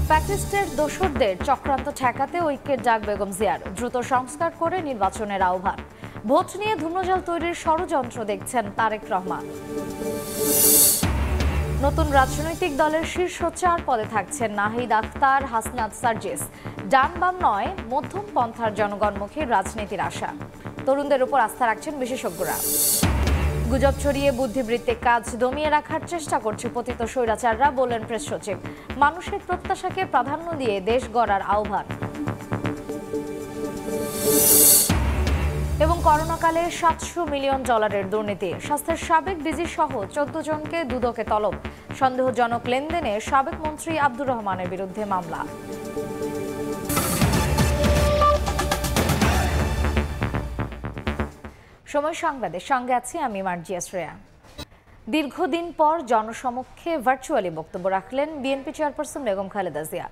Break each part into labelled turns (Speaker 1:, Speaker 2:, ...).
Speaker 1: ফ্যাসিস্টের দোসরদের চক্রান্ত ঠেকাতে ঐক্যের ডাক বেগম জিয়ার, দ্রুত সংস্কার করে নির্বাচনের আহ্বান। ভোট নিয়ে ধূম্রজাল তৈরির ষড়যন্ত্র দেখছেন তারেক রহমান। নতুন রাজনৈতিক দলের শীর্ষ 4 পদে থাকছেন নাহিদ আখতার, হাসনাত সার্জিস। ডান বাম নয়, মধ্যম পন্থার জনগণমুখী রাজনীতির আশা। তরুণদের উপর আস্থা রাখছেন বিশেষজ্ঞরা। গুজব ছড়িয়ে বুদ্ধিবৃত্তিক কাজ দমিয়ে রাখার চেষ্টা করছে পতিত স্বৈরাচাররা, বললেন প্রেস সচিব। মানুষের প্রত্যাশাকে প্রাধান্য দিয়ে দেশ গড়ার আহ্বান। এবং করোনাকালে $700 মিলিয়ন দুর্নীতি, স্বাস্থ্যের সাবেক ডিজি সহ 14 জনকে দুদকে তলব। সন্দেহজনক লেনদেনে সাবেক মন্ত্রী আব্দুর রহমানের বিরুদ্ধে মামলা। সময় সংবাদের সঙ্গে আছি আমি মার্জিয়া শ্রেয়া। দীর্ঘদিন পর জনসমক্ষে ভার্চুয়ালি বক্তব্য রাখলেন বিএনপি চেয়ারপারসন বেগম খালেদা জিয়া।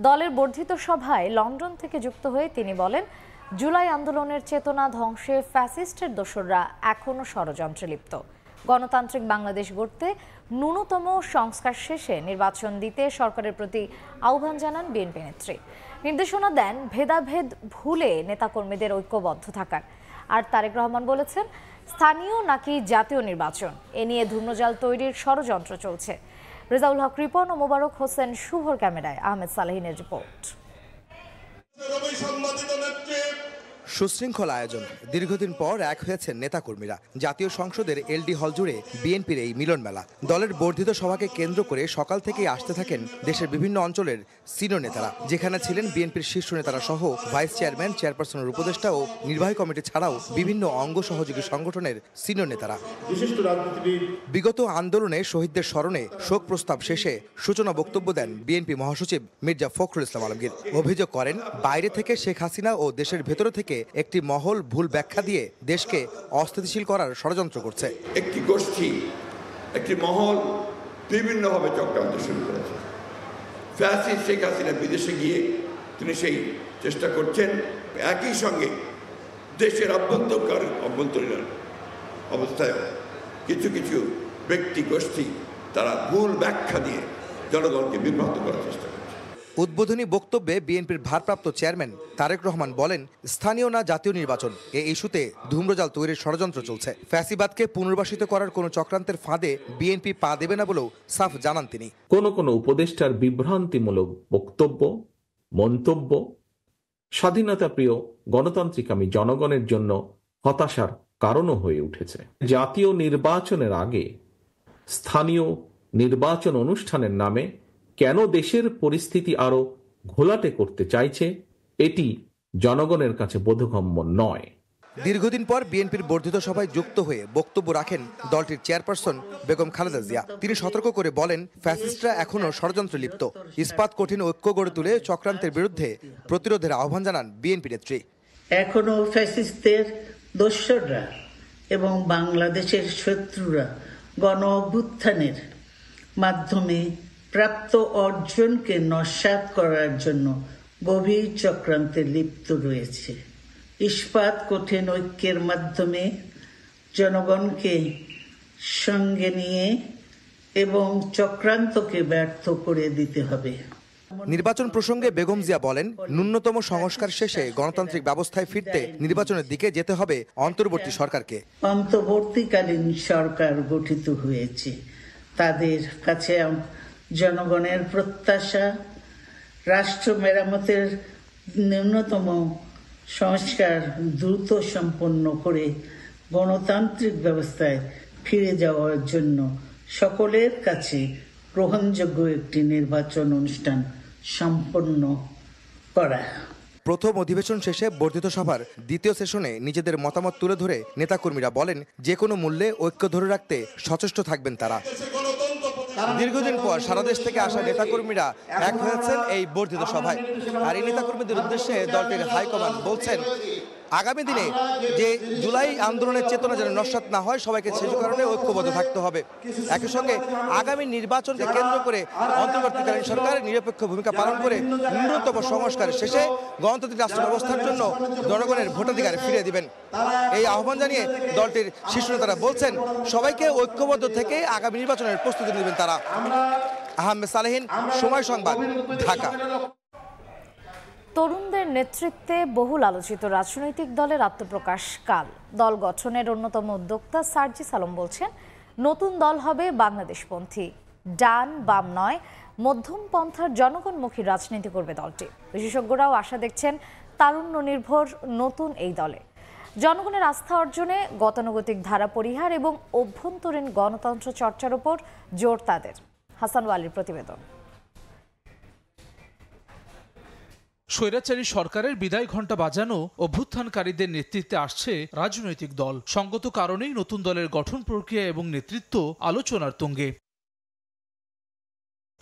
Speaker 1: দলের বর্ধিত সভায় লন্ডন থেকে যুক্ত হয়ে তিনি বলেন, জুলাই আন্দোলনের চেতনা ধ্বংসে ফ্যাসিস্টের দোসররা এখনো ষড়যন্ত্রে লিপ্ত। গণতান্ত্রিক বাংলাদেশ গড়তে ন্যূনতম সংস্কার শেষে নির্বাচন দিতে সরকারের প্রতি আহ্বান জানান বিএনপি নেত্রী। নির্দেশনা দেন ভেদাভেদ ভুলে নেতাকর্মীদের ঐক্যবদ্ধ থাকার। আর তারেক রহমান বলেছেন, স্থানীয় নাকি জাতীয় নির্বাচন, এ নিয়ে ধূম্রজাল তৈরির ষড়যন্ত্র চলছে। রেজাউল হক রিপন ও মোবারক হোসেন শুভর ক্যামেরায় আহমেদ সালাহিনের রিপোর্ট।
Speaker 2: সুশৃঙ্খল আয়োজন, দীর্ঘদিন পর এক হয়েছেন নেতাকর্মীরা। জাতীয় সংসদের এলডি হল জুড়ে বিএনপির এই মিলন মেলা। দলের বর্ধিত সভাকে কেন্দ্র করে সকাল থেকেই আসতে থাকেন দেশের বিভিন্ন অঞ্চলের সিনিয়র নেতারা, যেখানে ছিলেন বিএনপির শীর্ষ নেতারা সহ ভাইস চেয়ারম্যান, চেয়ারপারসনের উপদেষ্টা ও নির্বাহী কমিটি ছাড়াও বিভিন্ন অঙ্গ সহযোগী সংগঠনের সিনিয়র নেতারা। বিগত আন্দোলনে শহীদদের স্মরণে শোক প্রস্তাব শেষে সূচনা বক্তব্য দেন বিএনপি মহাসচিব মির্জা ফখরুল ইসলাম আলমগীর। অভিযোগ করেন, বাইরে থেকে শেখ হাসিনা ও দেশের ভেতর থেকে একটি মহল ভুল ব্যাখ্যা দিয়ে দেশকে অস্থিতিশীল করার ষড়যন্ত্র করছে।
Speaker 3: একটি গোষ্ঠী, একটি মহল বিভিন্নভাবে চক্রান্ত শুরু করেছে। ফ্যাসিস্ট শেখ হাসিনা বিদেশে গিয়ে তিনি সেই চেষ্টা করছেন। একই সঙ্গে দেশের অভ্যন্তরীণ অবস্থায় কিছু কিছু ব্যক্তি গোষ্ঠী তারা ভুল ব্যাখ্যা দিয়ে জনগণকে বিভ্রান্ত করার চেষ্টা করছে।
Speaker 2: উদ্বোধনী বক্তব্যে বিএনপির ভারপ্রাপ্ত চেয়ারম্যান তারেক রহমান বলেন, স্থানীয় না জাতীয় নির্বাচন, এই ইস্যুতে ধূম্রজাল তৈরির ষড়যন্ত্র চলছে। ফ্যাসিবাদকে পুনর্বাসিত করার কোনো চক্রান্তের ফাঁদে বিএনপি পা দেবে না বলেও সাফ জানান তিনি।
Speaker 4: কোন উপদেষ্টার বিভ্রান্তিমূলক বক্তব্য, মন্তব্য স্বাধীনতা প্রিয় গণতান্ত্রিকামী জনগণের জন্য হতাশার কারণও হয়ে উঠেছে। জাতীয় নির্বাচনের আগে স্থানীয় নির্বাচন অনুষ্ঠানের নামে কেন দেশের পরিস্থিতি আরো ঘোলাটে করতে চাইছে, এটি জনগণের কাছে বোধগম্য নয়।
Speaker 2: দীর্ঘদিন পর বিএনপির বর্ধিত সভায় যুক্ত হয়ে বক্তব্য রাখেন দলটির চেয়ারপারসন বেগম খালেদা জিয়া। তিনি সতর্ক করে বলেন, ফ্যাসিস্টরা এখনো ষড়যন্ত্রে লিপ্ত। ইস্পাত কঠিন ঐক্য গড়ে তুলে চক্রান্তের বিরুদ্ধে প্রতিরোধের আহ্বান জানান বিএনপি নেত্রী।
Speaker 5: এখনো ফ্যাসিস্টদের দোসররা এবং বাংলাদেশের শত্রুরা গণ অভ্যুত্থানের মাধ্যমে প্রাপ্ত অর্জনকে নস্যাৎ করার জন্য গভীর চক্রান্তে লিপ্ত রয়েছে। ইস্পাত কঠিন ঐক্যের মাধ্যমে জনগণকে সঙ্গে নিয়ে এবং চক্রান্তকে ব্যর্থ করে দিতে হবে।
Speaker 2: নির্বাচন প্রসঙ্গে বেগম জিয়া বলেন, ন্যূনতম সংস্কার শেষে গণতান্ত্রিক ব্যবস্থায় ফিরতে নির্বাচনের দিকে যেতে হবে অন্তর্বর্তী সরকারকে।
Speaker 5: অন্তর্বর্তীকালীন সরকার গঠিত হয়েছে, তাদের কাছে জনগণের প্রত্যাশা রাষ্ট্র মেরামতের ন্যূনতম সংস্কার দ্রুত সম্পন্ন করে গণতান্ত্রিক ব্যবস্থায় ফিরে যাওয়ার জন্য সকলের কাছে গ্রহণযোগ্য একটি নির্বাচন অনুষ্ঠান সম্পন্ন করা।
Speaker 2: প্রথম অধিবেশন শেষে বর্ধিত সভার দ্বিতীয় সেশনে নিজেদের মতামত তুলে ধরে নেতাকর্মীরা বলেন, যে কোনো মূল্যে ঐক্য ধরে রাখতে সচেষ্ট থাকবেন তারা। দীর্ঘদিন পর সারা দেশ থেকে আসা নেতাকর্মীরা এক হয়েছেন এই বর্ধিত সভায়। আর এই নেতাকর্মীদের উদ্দেশ্যে দলটির হাইকমান্ড বলছেন, আগামী দিনে যে জুলাই আন্দোলনের চেতনা যেন নস্যাৎ না হয়, সবাইকে সে কারণে ঐক্যবদ্ধ থাকতে হবে। একই সঙ্গে আগামী নির্বাচনকে কেন্দ্র করে অন্তর্বর্তীকালীন সরকার নিরপেক্ষ ভূমিকা পালন করে ন্যূনতম সংস্কার শেষে গণতান্ত্রিক রাষ্ট্র ব্যবস্থার জন্য জনগণের ভোটাধিকার ফিরিয়ে দিবেন। এই আহ্বান জানিয়ে দলটির শীর্ষ নেতারা বলছেন, সবাইকে ঐক্যবদ্ধ থেকে আগামী নির্বাচনের প্রস্তুতি নেবেন তারা। আহমেদ সালেহীন, সময় সংবাদ, ঢাকা।
Speaker 1: তরুণদের নেতৃত্বে বহুল আলোচিত রাজনৈতিক দলের আত্মপ্রকাশ কাল। দল গঠনের অন্যতম উদ্যোক্তা সার্জিস আলম বলছেন, নতুন দল হবে বাংলাদেশপন্থী, ডান বাম নয়, মধ্যম পন্থার জনগণমুখী রাজনীতি করবে দলটি। বিশেষজ্ঞরাও আশা দেখছেন তারুণ্য নির্ভর নতুন এই দলে জনগণের আস্থা অর্জনে গতানুগতিক ধারা পরিহার এবং অভ্যন্তরীণ গণতন্ত্র চর্চার উপর জোর তাদের। হাসান ওয়ালির প্রতিবেদন।
Speaker 6: স্বৈরাচারী সরকারের বিদায় ঘণ্টা বাজানো অভ্যুত্থানকারীদের নেতৃত্বে আসছে রাজনৈতিক দল। সঙ্গত কারণেই নতুন দলের গঠন প্রক্রিয়া এবং নেতৃত্ব আলোচনার তুঙ্গে।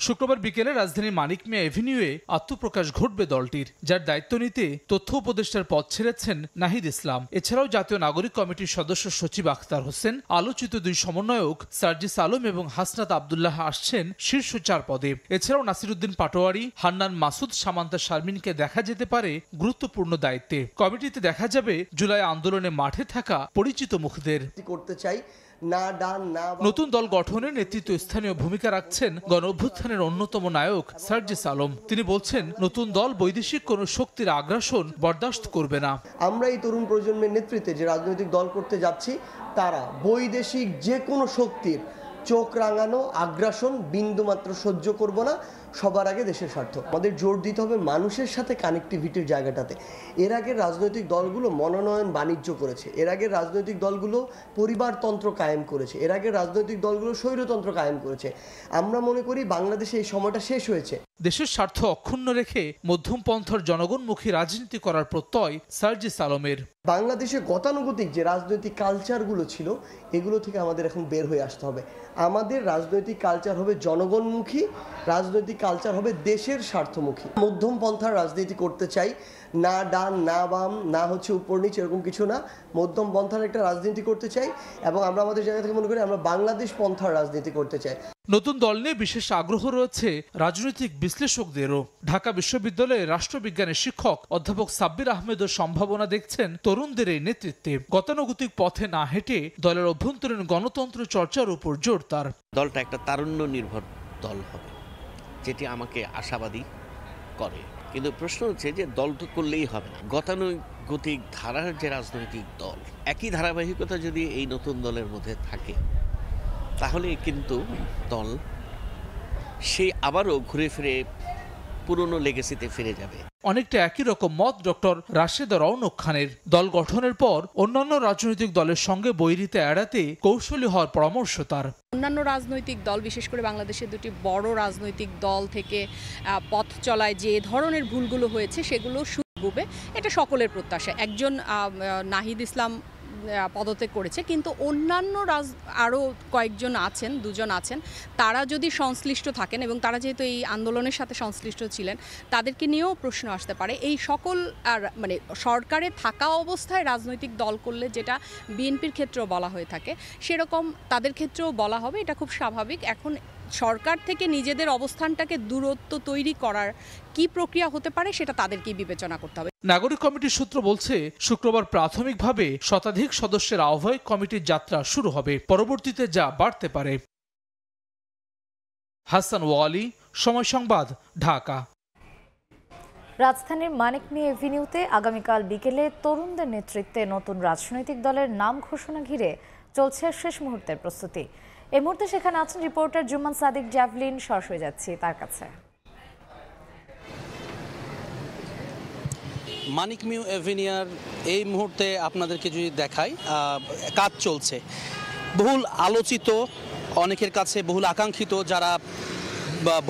Speaker 6: শুক্রবার বিকেলে রাজধানীর মানিক মিয়া এভিনিউয়ে আত্মপ্রকাশ ঘটবে দলটির, যার দায়িত্ব নিতে তথ্য উপদেষ্টার পদ ছেড়েছেন নাহিদ ইসলাম। এছাড়াও জাতীয় নাগরিক কমিটির সদস্য সচিব আখতার হোসেন, আলোচিত দুই সমন্বয়ক সার্জিস আলম এবং হাসনাত আবদুল্লাহ আসছেন শীর্ষ 4 পদে। এছাড়াও নাসিরুদ্দিন পাটোয়ারি, হান্নান মাসুদ, সামান্তা শারমিনকে দেখা যেতে পারে গুরুত্বপূর্ণ দায়িত্বে। কমিটিতে দেখা যাবে জুলাই আন্দোলনে মাঠে থাকা পরিচিত মুখদের।
Speaker 7: করতে চাই
Speaker 6: নতুন দল গঠনে নেতৃত্ব স্থানীয় ভূমিকা রাখছেন গণ অভ্যুত্থানের অন্যতম নায়ক সার্জিস আলম। তিনি বলছেন, নতুন দল বৈদেশিক কোন শক্তির আগ্রাসন বরদাস্ত করবে না।
Speaker 7: আমরা এই তরুণ প্রজন্মের নেতৃত্বে যে রাজনৈতিক দল করতে যাচ্ছি, তারা বৈদেশিক যে কোনো শক্তির চোখ রাঙানো আগ্রাসন বিন্দুমাত্র সহ্য করব না। সবার আগে দেশের স্বার্থ। আমাদের জোর দিতে হবে মানুষের সাথে কানেক্টিভিটির জায়গাটাতে। এর আগে রাজনৈতিক দলগুলো মনোনয়ন বাণিজ্য করেছে, এর আগে রাজনৈতিক দলগুলো পরিবারতন্ত্র কায়েম করেছে, এর আগে রাজনৈতিক দলগুলো স্বৈরতন্ত্র কায়েম করেছে। আমরা মনে করি বাংলাদেশে এই সময়টা শেষ হয়েছে।
Speaker 6: দেশের স্বার্থ অক্ষুণ্ণ রেখে মধ্যম পন্থার জনগণমুখী রাজনীতি করার প্রত্যয় সার্জিস আলমের।
Speaker 7: বাংলাদেশে গতানুগতিক যে রাজনৈতিক কালচারগুলো ছিল, এগুলো থেকে আমাদের এখন বের হয়ে আসতে হবে। আমাদের রাজনৈতিক কালচার হবে জনগণমুখী, রাজনৈতিক কালচার হবে দেশের স্বার্থমুখী। মধ্যম পন্থার রাজনীতি করতে চাই, না ডান না বাম না হচ্ছে উপর নিচ, এরকম কিছু না। মধ্যম পন্থার একটা রাজনীতি করতে চাই এবং আমরা আমাদের জায়গা থেকে মনে করি আমরা বাংলাদেশ পন্থার রাজনীতি করতে চাই।
Speaker 6: নতুন দল নিয়ে বিশেষ আগ্রহ রয়েছে রাজনৈতিক বিশ্লেষকদেরও। ঢাকা বিশ্ববিদ্যালয়ের রাষ্ট্রবিজ্ঞানের শিক্ষক অধ্যাপক সাব্বির আহমেদও সম্ভাবনা দেখছেন তরুণদের এই নেতৃত্বে। গতানুগতিক পথে না হেঁটে দলের অভ্যন্তরীণ গণতন্ত্র চর্চার উপর জোর তার।
Speaker 8: দলটা একটা তারুণ্য নির্ভর দল হবে, যেটি আমাকে আশাবাদী করে। কিন্তু প্রশ্ন হচ্ছে যে দল তো করলেই হবে না, গতানুগতিক ধারার যে রাজনৈতিক দল, একই ধারাবাহিকতা যদি এই নতুন দলের মধ্যে থাকে, তাহলে কিন্তু দল সে আবারও ঘুরে ফিরে পুরনো লেগেসিতে ফিরে যাবে।
Speaker 6: অনেকটা একই রকম মত ডক্টর রাশেদা রওনক খানের। দল গঠনের পর অন্যান্য রাজনৈতিক দলের সঙ্গে বৈরিতা এড়াতে কৌশলী হওয়ার পরামর্শ তার।
Speaker 9: অন্যান্য রাজনৈতিক দল, বিশেষ করে বাংলাদেশের দুটি বড় রাজনৈতিক দল থেকে পথ চলায় যে ধরনের ভুলগুলো হয়েছে সেগুলো শুধবে, এটা সকলের প্রত্যাশা। একজন নাহিদ ইসলাম পদত্যাগ করেছে, কিন্তু অন্যান্য আরও কয়েকজন আছেন, 2 জন আছেন, তারা যদি সংশ্লিষ্ট থাকেন এবং তারা যেহেতু এই আন্দোলনের সাথে সংশ্লিষ্ট ছিলেন, তাদেরকে নিয়েও প্রশ্ন আসতে পারে। এই সকল মানে সরকারে থাকা অবস্থায় রাজনৈতিক দল করলে যেটা বিএনপির ক্ষেত্রেও বলা হয়ে থাকে, সেরকম তাদের ক্ষেত্রেও বলা হবে, এটা খুব স্বাভাবিক। এখন সরকার থেকে নিজেদের অবস্থানটাকে দূরত্ব তৈরি করার কি প্রক্রিয়া হতে পারে, সেটা তাদেরকেই বিবেচনা করতে হবে।
Speaker 6: নাগরিক কমিটির সূত্র বলছে, শুক্রবার প্রাথমিকভাবে শতাধিক সদস্যের আহ্বায়ক কমিটির যাত্রা শুরু হবে, পরবর্তীতে যা বাড়তে পারে। হাসান ওয়ালি, সময় সংবাদ, ঢাকা।
Speaker 1: রাজধানীর মানিক মিয়া এভিনিউতে আগামীকাল বিকেলে তরুণদের নেতৃত্বে নতুন রাজনৈতিক দলের নাম ঘোষণা ঘিরে চলছে শেষ মুহূর্তের প্রস্তুতি। এই মুহূর্তে সেখানে আছেন রিপোর্টার জুম্মান সাদিক জ্যাভলিন। সরাসরি যাচ্ছি তার কাছে।
Speaker 10: মানিক মিয়া এভিনিউর এই মুহূর্তে আপনাদেরকে যদি দেখাই, কাজ চলছে। বহুল আলোচিত, অনেকের কাছে বহুল আকাঙ্ক্ষিত, যারা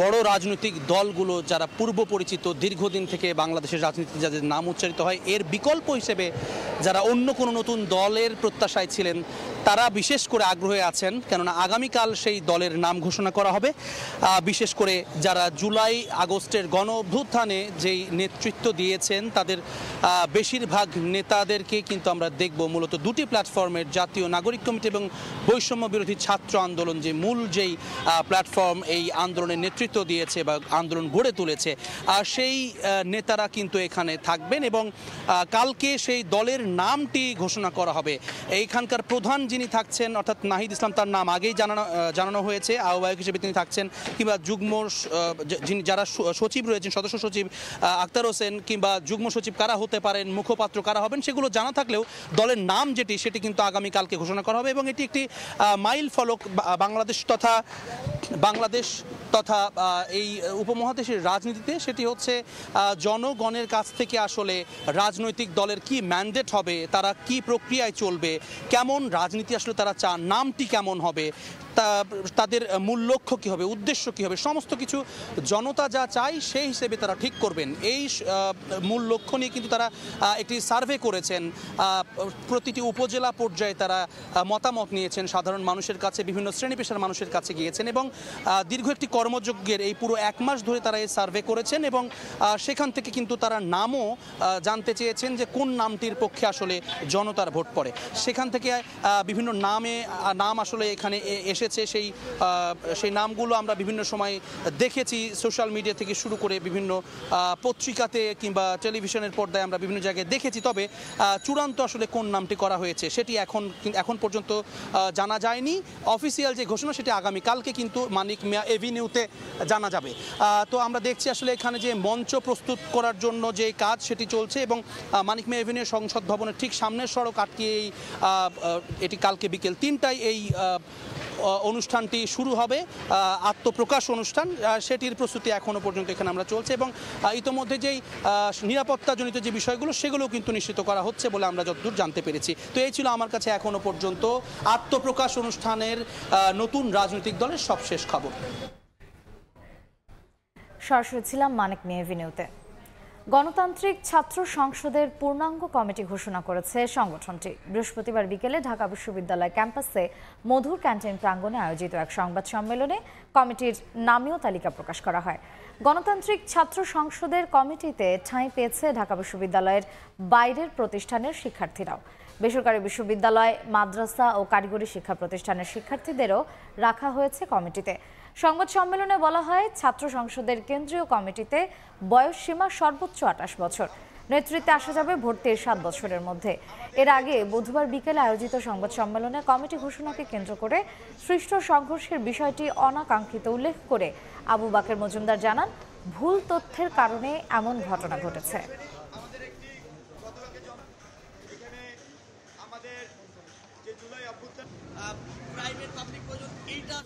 Speaker 10: বড় রাজনৈতিক দলগুলো যারা পূর্ব পরিচিত, দীর্ঘদিন থেকে বাংলাদেশের রাজনীতিতে যাদের নাম উচ্চারিত হয়, এর বিকল্প হিসেবে যারা অন্য কোনো নতুন দলের প্রত্যাশায় ছিলেন, তারা বিশেষ করে আগ্রহে আছেন, কেননা আগামীকাল সেই দলের নাম ঘোষণা করা হবে। বিশেষ করে যারা জুলাই আগস্টের গণ অভ্যুত্থানে যেই নেতৃত্ব দিয়েছেন, তাদের বেশিরভাগ নেতাদেরকে কিন্তু আমরা দেখব মূলত 2টি প্ল্যাটফর্মের, জাতীয় নাগরিক কমিটি এবং বৈষম্য বিরোধী ছাত্র আন্দোলন, যে মূল যেই প্ল্যাটফর্ম এই আন্দোলনের নেতৃত্ব দিয়েছে বা আন্দোলন গড়ে তুলেছে, সেই নেতারা কিন্তু এখানে থাকবেন এবং কালকে সেই দলের নামটি ঘোষণা করা হবে। এইখানকার প্রধান যিনি থাকছেন অর্থাৎ নাহিদ ইসলাম, তার নাম আগেই জানানো হয়েছে, আহ্বায়ক হিসেবে তিনি থাকছেন, কিংবা যুগ্ম যারা সচিব রয়েছেন, সদস্য সচিব আক্তার হোসেন, কিংবা যুগ্ম সচিব কারা হতে পারেন, মুখপাত্র কারা হবেন, সেগুলো জানা থাকলেও দলের নাম সেটি কিন্তু আগামীকালকে ঘোষণা করা হবে। এবং এটি একটি মাইল ফলক বাংলাদেশ তথা এই উপমহাদেশের রাজনীতিতে। সেটি হচ্ছে জনগণের কাছ থেকে আসলে রাজনৈতিক দলের কি ম্যান্ডেট হবে, তারা কি প্রক্রিয়ায় চলবে, কেমন রাজনীতি আসলে তারা চান, নামটি কেমন হবে, তাদের মূল লক্ষ্য কী হবে, উদ্দেশ্য কী হবে, সমস্ত কিছু জনতা যা চায় সেই হিসেবে তারা ঠিক করবেন। এই মূল লক্ষ্য নিয়ে কিন্তু তারা একটি সার্ভে করেছেন, প্রতিটি উপজেলা পর্যায়ে তারা মতামত নিয়েছেন, সাধারণ মানুষের কাছে, বিভিন্ন শ্রেণী পেশার মানুষের কাছে গিয়েছেন এবং দীর্ঘ একটি কর্মযজ্ঞের এই পুরো 1 মাস ধরে তারা এই সার্ভে করেছেন এবং সেখান থেকে কিন্তু তারা নামও জানতে চেয়েছেন যে কোন নামটির পক্ষে আসলে জনতার ভোট পড়ে। সেখান থেকে বিভিন্ন নাম আসলে এখানে এসেছে, সেই নামগুলো আমরা বিভিন্ন সময় দেখেছি, সোশ্যাল মিডিয়া থেকে শুরু করে বিভিন্ন পত্রিকাতে কিংবা টেলিভিশনের পর্দায় আমরা বিভিন্ন জায়গায় দেখেছি। তবে চূড়ান্ত আসলে কোন নামটি করা হয়েছে সেটি এখন পর্যন্ত জানা যায়নি। অফিসিয়াল যে ঘোষণা সেটি আগামীকালকে কিন্তু মানিক মিয়া এভিনিউতে জানা যাবে। তো আমরা দেখছি আসলে এখানে যে মঞ্চ প্রস্তুত করার জন্য যে কাজ সেটি চলছে এবং মানিক মিয়া এভিনিউ সংসদ ভবনের ঠিক সামনের সড়ক আটকে এটি কালকে বিকেল 3টায় এই অনুষ্ঠানটি শুরু হবে, আত্মপ্রকাশ অনুষ্ঠান, সেটির প্রস্তুতি এখনও পর্যন্ত এখানে আমরা চলছে এবং ইতোমধ্যে যেই নিরাপত্তাজনিত যে বিষয়গুলো সেগুলো কিন্তু নিশ্চিত করা হচ্ছে বলে আমরা যতদূর জানতে পেরেছি। তো এই ছিল আমার কাছে এখনও পর্যন্ত আত্মপ্রকাশ অনুষ্ঠানের নতুন রাজনৈতিক দলের সবশেষ খবর।
Speaker 1: সরাসরি ছিলাম মানিক মিয়া এভিনিউতে। গণতান্ত্রিক ছাত্র সংসদের পূর্ণাঙ্গ কমিটি ঘোষণা করেছে সংগঠনটি। বৃহস্পতিবার বিকেলে ঢাকা বিশ্ববিদ্যালয় ক্যাম্পাসে মধুর ক্যান্টিন প্রাঙ্গণে আয়োজিত এক সংবাদ সম্মেলনে কমিটির নামীয় তালিকা প্রকাশ করা হয়। গণতান্ত্রিক ছাত্র সংসদের কমিটিতে ঠাঁই পেয়েছে ঢাকা বিশ্ববিদ্যালয়ের বাইরের প্রতিষ্ঠানের শিক্ষার্থীরাও। বেসরকারি বিশ্ববিদ্যালয়, মাদ্রাসা ও কারিগরি শিক্ষা প্রতিষ্ঠানের শিক্ষার্থীদেরও রাখা হয়েছে কমিটিতে। সংবাদ সম্মেলনে বলা হয়, ছাত্র সংসদের কেন্দ্রীয় কমিটিতে বয়স সীমা সর্বোচ্চ 28 বছর। নেতৃত্বে আসা যাবে ভর্তির 7 বছরের মধ্যে। এর আগে বুধবার বিকেলে আয়োজিত সংবাদ সম্মেলনে কমিটি ঘোষণাকে কেন্দ্র করে সৃষ্ট সংঘর্ষের বিষয়টি অনাকাঙ্ক্ষিত উল্লেখ করে আবু বাকের মজুমদার জানান, ভুল তথ্যের কারণে এমন ঘটনা ঘটেছে।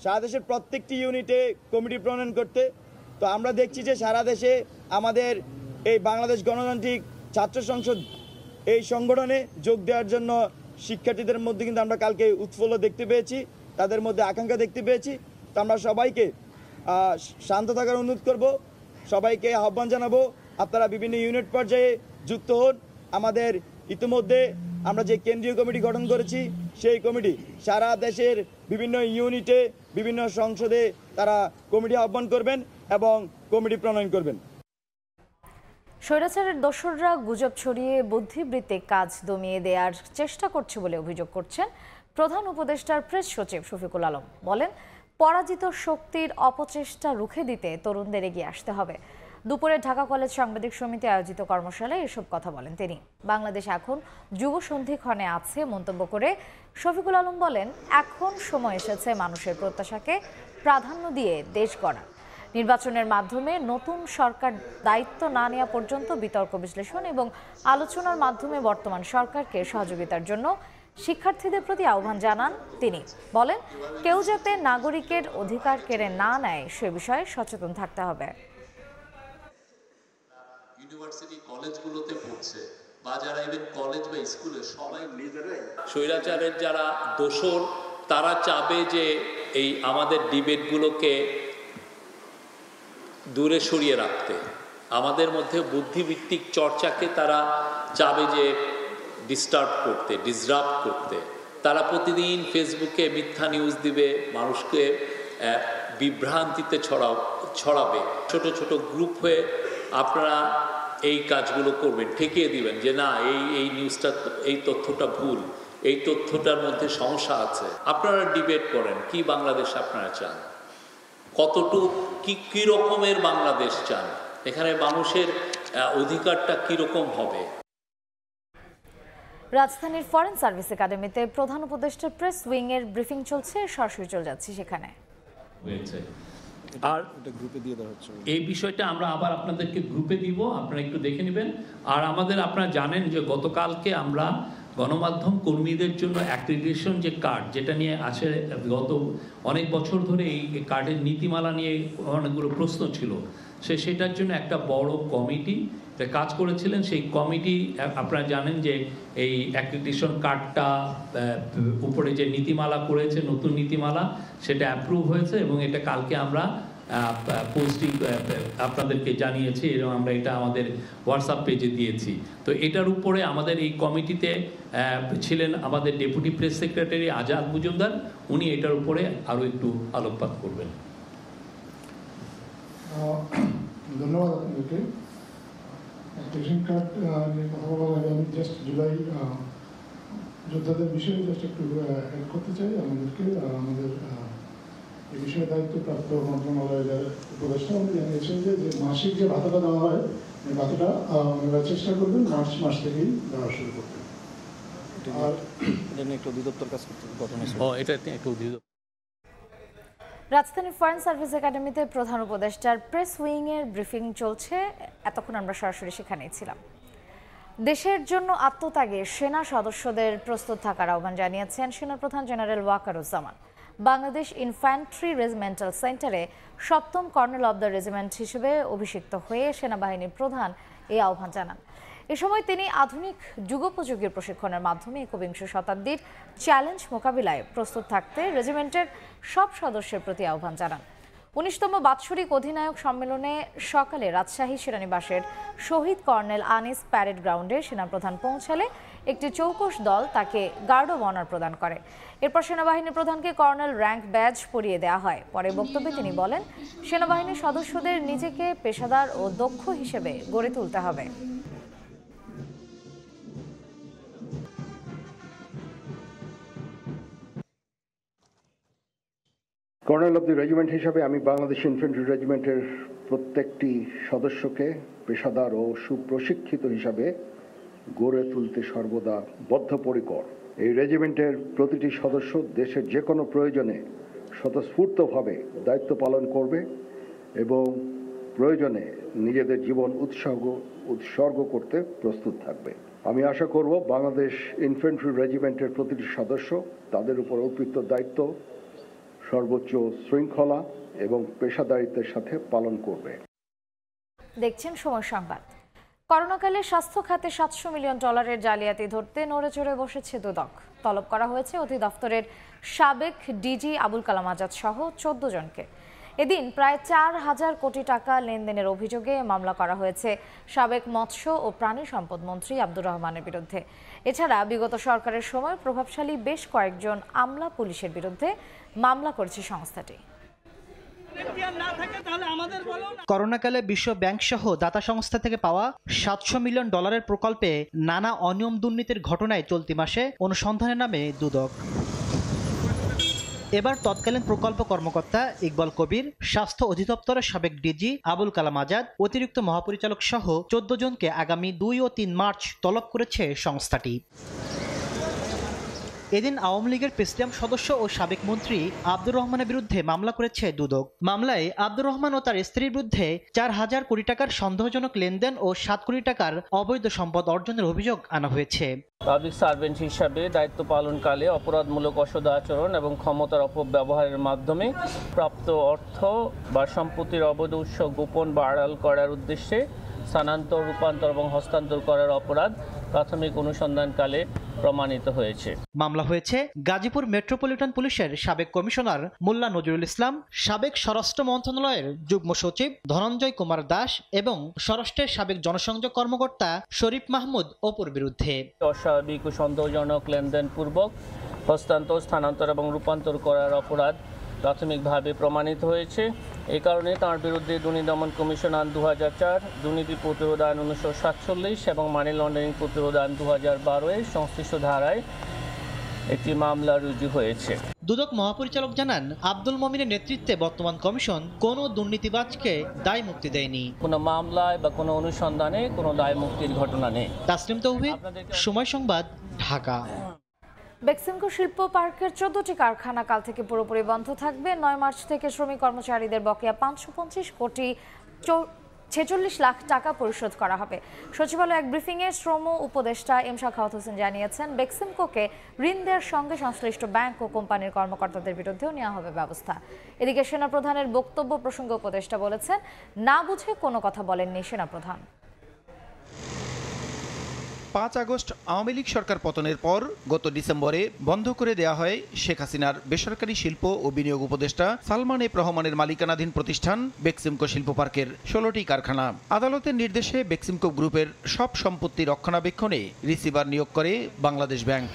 Speaker 11: সারা দেশের প্রত্যেকটি ইউনিটে কমিটি প্রণয়ন করতে। তো আমরা দেখছি যে সারা দেশে আমাদের এই বাংলাদেশ গণতান্ত্রিক ছাত্র সংসদ এই সংগঠনে যোগ দেওয়ার জন্য শিক্ষার্থীদের মধ্যে কিন্তু আমরা কালকে উৎফুল্ল দেখতে পেয়েছি, তাদের মধ্যে আকাঙ্ক্ষা দেখতে পেয়েছি। তো আমরা সবাইকে শান্ত থাকার অনুরোধ করব, সবাইকে আহ্বান জানাবো আপনারা বিভিন্ন ইউনিট পর্যায়ে যুক্ত হন। আমাদের ইতিমধ্যে আমরা যে কেন্দ্রীয় কমিটি গঠন করেছি সেই কমিটি সারা দেশের বিভিন্ন ইউনিটে, বিভিন্ন সংসদে তারা কমিটি আহ্বান করবেন এবং কমিটি প্রণয়ন করবেন।
Speaker 1: স্বৈরাচারের দোসররা গুজব ছড়িয়ে বুদ্ধিবৃত্তিক কাজ দমিয়ে দেওয়ার চেষ্টা করছে বলে অভিযোগ করছেন প্রধান উপদেষ্টার প্রেস সচিব শফিকুল আলম। বলেন, পরাজিত শক্তির অপচেষ্টা রুখে দিতে তরুণদের এগিয়ে আসতে হবে। দুপুরে ঢাকা কলেজ সাংবাদিক সমিতি আয়োজিত কর্মশালায় এসব কথা বলেন তিনি। বাংলাদেশ এখন যুব সন্ধিক্ষণে আছে মন্তব্য করে শফিকুল আলম বলেন, এখন সময় এসেছে মানুষের প্রত্যাশাকে প্রাধান্য দিয়ে দেশ গড়া। নির্বাচনের মাধ্যমে নতুন সরকার দায়িত্ব না নেওয়া পর্যন্ত বিতর্ক বিশ্লেষণ এবং আলোচনার মাধ্যমে বর্তমান সরকারকে সহযোগিতার জন্য শিক্ষার্থীদের প্রতি আহ্বান জানান তিনি। বলেন, কেউ যাতে নাগরিকের অধিকার কেড়ে না নেয় সে বিষয়ে সচেতন থাকতে হবে।
Speaker 12: ইউনিভার্সিটি কলেজগুলোতে পড়ছে বা যারা ইভেন কলেজ বা স্কুলে সবাই নিজেরাই স্বৈরাচারের যারা দোসর, তারা চাবে যে এই আমাদের ডিবেটগুলোকে দূরে সরিয়ে রাখতে, আমাদের মধ্যে বুদ্ধিভিত্তিক চর্চাকে তারা চাবে যে ডিসরাপ্ট করতে। তারা প্রতিদিন ফেসবুকে মিথ্যা নিউজ দিবে, মানুষকে বিভ্রান্তিতে ছড়াবে। ছোট ছোট গ্রুপ হয়ে আপনারা এই কাজগুলো করবেন, ঠেকিয়ে দিবেন যে না, এই নিউজটা, এই তথ্যটা ভুল, এই তথ্যটার মধ্যে সমস্যা আছে। আপনারা ডিবেট করেন, কি বাংলাদেশ আপনারা চান, কতটুকু কি রকমের বাংলাদেশ চান, এখানে মানুষের অধিকারটা কিরকম হবে।
Speaker 1: রাজধানীর ফরেন সার্ভিস একাডেমিতে প্রধান উপদেষ্টার প্রেস উইং এর ব্রিফিং চলছে, সরাসরি চলে যাচ্ছি সেখানে।
Speaker 13: আর গ্রুপে দিয়ে দেওয়া হচ্ছে এই বিষয়টা আমরা আবার আপনাদেরকে গ্রুপে দিব, আপনারা একটু দেখে নেবেন। আর আপনারা জানেন যে গতকালকে আমরা গণমাধ্যম কর্মীদের জন্য অ্যাক্রিডিটেশন যে কার্ড, যেটা নিয়ে আসে গত অনেক বছর ধরে এই কার্ডের নীতিমালা নিয়ে অনেকগুলো প্রশ্ন ছিল, সেটার জন্য একটা বড় কমিটি কাজ করেছিলেন। সেই কমিটি আপনারা জানেন যে এই অ্যাক্রিডিটেশন কার্ডটা উপরে যে নীতিমালা করেছে, নতুন নীতিমালা, সেটা অ্যাপ্রুভ হয়েছে এবং এটা কালকে আমরা পোস্টিং আপনাদেরকে জানিয়েছি এবং আমরা এটা আমাদের হোয়াটসঅ্যাপ পেজে দিয়েছি। তো এটার উপরে আমাদের এই কমিটিতে ছিলেন আমাদের deputy press secretary Azad Majumdar, উনি এটার উপরে আরও একটু আলোকপাত করবেন।
Speaker 14: ধন্যবাদ আপনাদেরকে। রেশন কার্ড নিয়ে কথা বলার আগে আমি জাস্ট জুলাই যোদ্ধাদের বিষয়ে জাস্ট একটু অ্যাড করতে চাই আমাদেরকে। আমাদের এই বিষয়ে দায়িত্বপ্রাপ্ত মন্ত্রণালয়ের উপদেষ্টা উনি জানিয়েছেন যে মাসিক যে ভাতাটা দেওয়া হয় এই ভাতাটা ওনারা চেষ্টা করবেন মার্চ মাস থেকেই দেওয়া শুরু করতে। আর
Speaker 13: একটু অধিদপ্তর কাজ করতে একটু
Speaker 1: রাজধানীর ফরেন সার্ভিস একাডেমিতে প্রধান উপদেষ্টার প্রেস উইং এর ব্রিফিং চলছে, এতক্ষণ আমরা সরাসরি সেখানেই ছিলাম। দেশের জন্য আত্মত্যাগে সেনা সদস্যদের প্রস্তুত থাকার আহ্বান জানিয়েছেন সেনাপ্রধান general Wakeruzzaman. Bangladesh infantry regimental সেন্টারে 7ম কর্নেল অব দ্য রেজিমেন্ট হিসেবে অভিষিক্ত হয়ে সেনাবাহিনীর প্রধান এই আহ্বান জানান। এ সময় তিনি আধুনিক যুগোপযোগী প্রশিক্ষণের মাধ্যমে একবিংশ শতাব্দীর চ্যালেঞ্জ মোকাবিলায় প্রস্তুত থাকতে রেজিমেন্টের সব সদস্যের প্রতি আহ্বান জানান। 19তম বাৎসরিক অধিনায়ক সম্মেলনে সকালে রাজশাহী সেনানিবাসের শহীদ কর্নেল আনিস প্যারেড গ্রাউন্ডে সেনাপ্রধান পৌঁছালে একটি চৌকস দল তাকে গার্ড অব অনার প্রদান করে। এরপর সেনাবাহিনী প্রধানকে কর্নেল র্যাঙ্ক ব্যাজ পরিয়ে দেওয়া হয়। পরে বক্তব্যে তিনি বলেন, সেনাবাহিনীর সদস্যদের নিজেকে পেশাদার ও দক্ষ হিসেবে গড়ে তুলতে হবে।
Speaker 15: কর্নেল অব দি রেজিমেন্ট হিসাবে আমি বাংলাদেশ ইনফ্যান্ট্রি রেজিমেন্টের প্রত্যেকটি সদস্যকে পেশাদার ও সুপ্রশিক্ষিত হিসাবে গড়ে তুলতে সর্বদা বদ্ধপরিকর। এই রেজিমেন্টের প্রতিটি সদস্য দেশের যে কোনো প্রয়োজনে স্বতঃস্ফূর্তভাবে দায়িত্ব পালন করবে এবং প্রয়োজনে নিজেদের জীবন উৎসর্গ করতে প্রস্তুত থাকবে। আমি আশা করব বাংলাদেশ ইনফ্যান্ট্রি রেজিমেন্টের প্রতিটি সদস্য তাদের উপর অর্পিত দায়িত্ব সর্বোচ্চ শৃঙ্খলা এবং পেশাদারিত্বের সাথে পালন করবে।
Speaker 1: দেখছেন সময় সংবাদ। করোনাকালে স্বাস্থ্য খাতে $700 মিলিয়ন জালিয়াতি ধরতে নড়েচড়ে বসেছে দুদক। তলব করা হয়েছে অধিদপ্তরের সাবেক ডিজি আবুল কালাম আজাদ সহ 14 জনকে। এদিন প্রায় 4,000 কোটি টাকা লেনদেনের অভিযোগে মামলা করা হয়েছে সাবেক মৎস্য ও প্রাণী সম্পদ মন্ত্রী আব্দুর রহমানের বিরুদ্ধে। এছাড়া বিগত সরকারের সময় প্রভাবশালী বেশ কয়েকজন আমলা পুলিশের বিরুদ্ধে মামলা করেছে সংস্থাটি।
Speaker 16: করোনাকালে বিশ্ব ব্যাংক সহ দাতা সংস্থা থেকে পাওয়া $700 মিলিয়ন প্রকল্পে নানা অনিয়ম দুর্নীতির ঘটনায় চলতি মাসে অনুসন্ধানের নামে দুদক। এবার তৎকালীন প্রকল্প কর্মকর্তা ইকবাল কবির, স্বাস্থ্য অধিদপ্তরের সাবেক ডিজি আবুল কালাম আজাদ, অতিরিক্ত মহাপরিচালক সহ 14 জনকে আগামী 2 ও 3 মার্চ তলব করেছে সংস্থাটি। এদিন আওয়ামী লীগের প্রেসিডিয়াম সদস্য ও সাবেক মন্ত্রী আব্দুর রহমানের বিরুদ্ধে মামলা করেছে দুদক। মামলায় আব্দুর রহমান ও তার স্ত্রীর বিরুদ্ধে 4,000 কোটি টাকার সন্দেহজনক লেনদেন ও 7 কোটি টাকার অবৈধ সম্পদ অর্জনের অভিযোগ আনা হয়েছে।
Speaker 17: পাবলিক সার্ভেন্ট হিসাবে দায়িত্ব পালনকালে অপরাধমূলক অসদাচরণ এবং ক্ষমতার অপব্যবহারের মাধ্যমে প্রাপ্ত অর্থ বা সম্পত্তির অবৈধ উৎস গোপন বা আড়াল করার উদ্দেশ্যে স্থানান্তর, রূপান্তর এবং হস্তান্তর করার অপরাধ প্রাথমিক অনুসন্ধানকালে প্রমাণিত হয়েছে।
Speaker 16: মামলা হয়েছে গাজীপুর মেট্রোপলিটন পুলিশের সাবেক কমিশনার মোল্লা নজরুল ইসলাম, সাবেক স্বরাষ্ট্র মন্ত্রণালয়ের যুগ্ম সচিব ধনঞ্জয় কুমার দাস এবং স্বরাষ্ট্রের সাবেক জনসংযোগ কর্মকর্তা শরীফ মাহমুদ অপুর বিরুদ্ধে।
Speaker 17: অস্বাভাবিক ও সন্দেহজনক লেনদেন পূর্বক হস্তান্তর, স্থানান্তর এবং রূপান্তর করার অপরাধ প্রাথমিকভাবে প্রমাণিত হয়েছে। এই কারণে তার বিরুদ্ধে দুর্নীতি দমন কমিশন আইন 2004, দুর্নীতি প্রতিরোধ আইন 1947 এবং মানি লন্ডারিং প্রতিরোধ আইন 2012 এর সংশ্লিষ্ট ধারায় একটি মামলা রুজু হয়েছে।
Speaker 16: দুদক মহাপরিচালক জানান, আব্দুল মমিনের নেতৃত্বে বর্তমান কমিশন কোনো দুর্নীতিবাজকে দায় মুক্তি দেয়নি।
Speaker 17: কোনো মামলায় বা কোনো অনুসন্ধানে কোনো দায় মুক্তির ঘটনা নেই।
Speaker 16: তাসলিম তৌহিদ, সময় সংবাদ, ঢাকা।
Speaker 1: বেক্সিমকো শিল্প পার্কের 14টি কারখানা কাল থেকে পুরোপুরি বন্ধ থাকবে। 9 মার্চ থেকে শ্রমিক কর্মচারীদের বকেয়া 525 কোটি 46 লাখ টাকা পরিশোধ করা হবে। সচিবালয়ে এক ব্রিফিংয়ে শ্রম উপদেষ্টা এম শাখাওয়াত হোসেন জানিয়েছেন, বেক্সিমকোকে ঋণ দেওয়ার সঙ্গে সংশ্লিষ্ট ব্যাংক ও কোম্পানির কর্মকর্তাদের বিরুদ্ধেও নেওয়া হবে ব্যবস্থা। এদিকে সেনাপ্রধানের বক্তব্য প্রসঙ্গে উপদেষ্টা বলেছেন, না বুঝে কোনো কথা বলেননি সেনাপ্রধান।
Speaker 18: 5 আগস্ট আওয়ামী লীগ সরকার পতনের পর গত ডিসেম্বরে বন্ধ করে দেয়া হয় শেখ হাসিনার বেসরকারি শিল্প ও বিনিয়োগ উপদেষ্টা সালমান এফ রহমানের মালিকানাধীন প্রতিষ্ঠান বেক্সিমকো শিল্প পার্কের 16টি কারখানা। আদালতের নির্দেশে বেক্সিমকো গ্রুপের সব সম্পত্তি রক্ষণাবেক্ষণে রিসিভার নিয়োগ করে বাংলাদেশ ব্যাংক।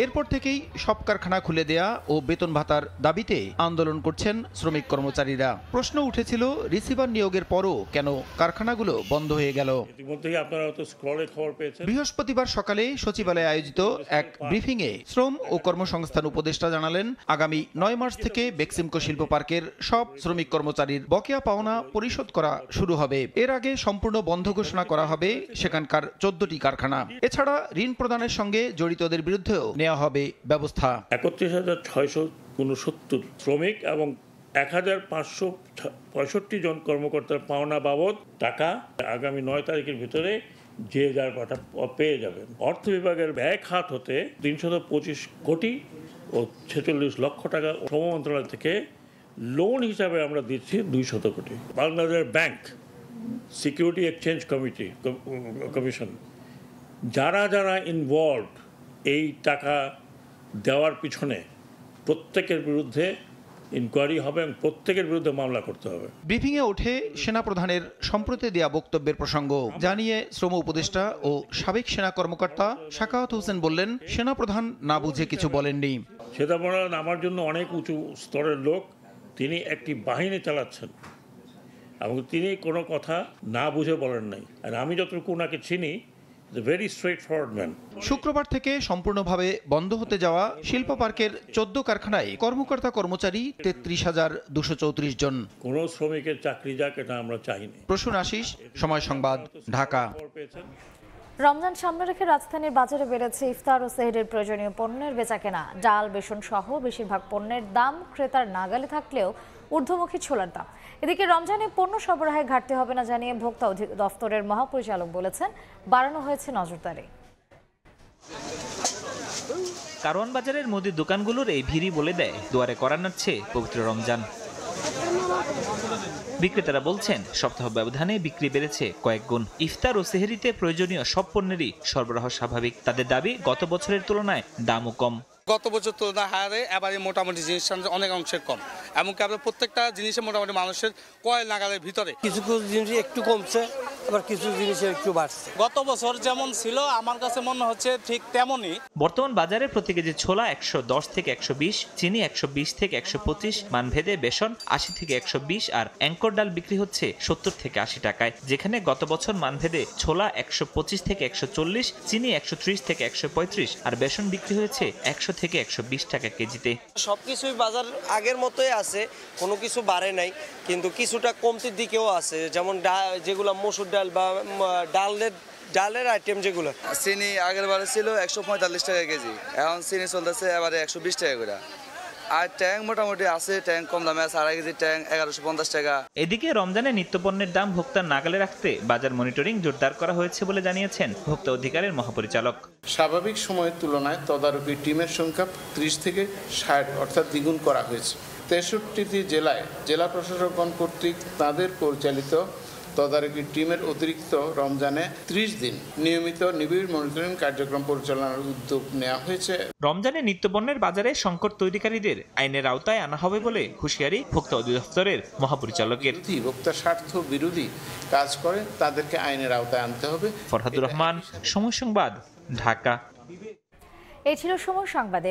Speaker 18: এরপর থেকেই সব কারখানা খুলে দেয়া ও বেতন ভাতার দাবিতে আন্দোলন করছেন শ্রমিক কর্মচারীরা। প্রশ্ন উঠেছিল, রিসিভার নিয়োগের পরও কেন কারখানাগুলো বন্ধ হয়ে গেল। বৃহস্পতিবার সকালে সচিবালয়ে আয়োজিত এক ব্রিফিংয়ে শ্রম ও কর্মসংস্থান উপদেষ্টা জানালেন, আগামী 9 মার্চ থেকে বেক্সিমকো শিল্প পার্কের সব শ্রমিক কর্মচারীর বকেয়া পাওনা পরিশোধ করা শুরু হবে। এর আগে সম্পূর্ণ বন্ধ ঘোষণা করা হবে সেখানকার 14টি কারখানা। এছাড়া ঋণ প্রদানের সঙ্গে জড়িতদের বিরুদ্ধেও নেওয়া হবে ব্যবস্থা।
Speaker 19: 31,669 শ্রমিক এবং 1,565 জন কর্মকর্তার পাওনা বাবদ টাকা আগামী 9 তারিখের ভিতরে যে যার পাঠা পেয়ে যাবেন। অর্থ বিভাগের ব্যয় খাত হতে 325 কোটি ও 46 লক্ষ টাকা শ্রম মন্ত্রণালয় থেকে লোন হিসাবে আমরা দিচ্ছি 200 কোটি। Bangladesh bank, security exchange commission, যারা যারা ইনভলভ এই টাকা দেওয়ার পিছনে প্রত্যেকের বিরুদ্ধে ইনকোয়ারি হবে এবং প্রত্যেকের বিরুদ্ধে মামলা করতে হবে।
Speaker 18: ব্রিফিংয়ে ওঠে সেনাপ্রধানের সম্প্রতি দেয়া বক্তব্যের প্রসঙ্গ। জানিয়ে শ্রম উপদেষ্টা ও সাবেক সেনা কর্মকর্তা শাখাওয়াত হোসেন বললেন, সেনাপ্রধান না বুঝে কিছু বলেননি।
Speaker 19: সেনাপ্রধান আমার জন্য অনেক উঁচু স্তরের লোক, তিনি একটি বাহিনী চালাচ্ছেন এবং তিনি কোনো কথা না বুঝে বলেন নাই। আর আমি যতটুকু ওনাকে চিনি, ভেরি স্ট্রেট ফরওয়ার্ড ম্যান।
Speaker 18: শুক্রবার থেকে সম্পূর্ণভাবে বন্ধ হতে যাওয়া শিল্প পার্কের 14 কারখানায় কর্মকর্তা কর্মচারী 33,234 জন।
Speaker 19: কোনো শ্রমিকের চাকরি যাক, এটা আমরা চাইনি।
Speaker 18: প্রসূন আশিস, সময় সংবাদ, ঢাকা।
Speaker 1: রমজান সামনে রেখে রাজধানীর বাজারে বেড়েছে ইফতার ও সেহরির প্রয়োজনীয় পণ্যের বেচাকেনা। ডাল, বেসন সহ বেশিরভাগ পণ্যের দাম ক্রেতার নাগালে থাকলেও ঊর্ধ্বমুখী ছোলার দাম। এদিকে রমজানে পণ্য সরবরাহে ঘাটতি হবে না জানিয়ে ভোক্তা দফতরের মহাপরিচালক বলেছেন, বাড়ানো হয়েছে নজরদারি।
Speaker 20: কারওয়ান বাজারের মুদির দোকানগুলোর এই ভিড়ই বলে দেয় দুয়ারে কড়া নাড়ছে পবিত্র রমজান। বিক্রেতারা বলছেন, সপ্তাহ ব্যবধানে বিক্রি বেড়েছে কয়েক গুণ। ইফতার ও সেহরিতে প্রয়োজনীয় সব পণ্যেরই সরবরাহ স্বাভাবিক। তাদের দাবি, গত বছরের তুলনায় দামও কম।
Speaker 21: গত বছর তুলনায় হারে এবারে মোটামুটি জিনিসটা অনেক অংশের কম, এমনকি আপনার প্রত্যেকটা জিনিসে মোটামুটি মানুষের কয়েক নাগালের ভিতরে।
Speaker 22: কিছু কিছু জিনিস একটু কমছে, আবার কিছু জিনিসের একটু বাড়ছে।
Speaker 23: গত বছর যেমন ছিল আমার কাছে মনে হচ্ছে ঠিক তেমনই।
Speaker 20: বর্তমান বাজারে প্রতি কেজি ছোলা 110 থেকে 120, চিনি 120 থেকে 125, মানভেদে বেসন 80 থেকে 120 আর অ্যাঙ্কর ডাল বিক্রি হচ্ছে 70 থেকে 80 টাকায়। যেখানে গত বছর মানভেদে ছোলা 125 থেকে 140, চিনি 130 থেকে 135 আর বেসন বিক্রি হয়েছে 100 থেকে 120 টাকা কেজিতে।
Speaker 22: সবকিছুই বাজার আগের মতোই আছে, কোনো কিছু বাড়ে নাই, কিন্তু কিছুটা কমতির দিকেও আছে। যেমন যেগুলো মসুর ডাল বা ডালের আইটেম যেগুলো।
Speaker 24: চিনি আগের বারে ছিল 145 টাকা কেজি, এখন চিনি চলতেছে এবারে 120 টাকা করে। আর ট্যাং মোটামুটি আছে, ট্যাং কম দামে আছে, আড়াই কেজি ট্যাং 1150 টাকা।
Speaker 20: এদিকে রমজানে নিত্যপণ্যের দাম ভোক্তার নাগালে রাখতে বাজার মনিটরিং জোরদার করা হয়েছে বলে জানিয়েছেন ভোক্তা অধিকারের মহাপরিচালক।
Speaker 25: স্বাভাবিক সময়ের তুলনায় তদারকি টিমের সংখ্যা 30 থেকে 60 অর্থাৎ দ্বিগুণ করা হয়েছে। 63টি জেলায় জেলা প্রশাসকগণ কর্তৃক তাদের পরিচালিত তদারকি টিমের অতিরিক্ত রমজানে 30 দিন নিয়মিত নিবিড় মনিটরিং কার্যক্রম পরিচালনার উদ্যোগ নেওয়া হয়েছে।
Speaker 20: রমজানে নিত্যপণ্যের বাজারে সংকট তৈরিকারীদের আইনের আওতায় আনা হবে বলে হুঁশিয়ারি ভোক্তা অধিদপ্তরের মহাপরিচালকের।
Speaker 25: ভোক্তা স্বার্থ বিরোধী কাজ করে তাদেরকে আইনের আওতায় আনতে হবে।
Speaker 20: ফরহাদুর রহমান, সময় সংবাদ, ঢাকা।
Speaker 1: এই ছিল সময় সংবাদে।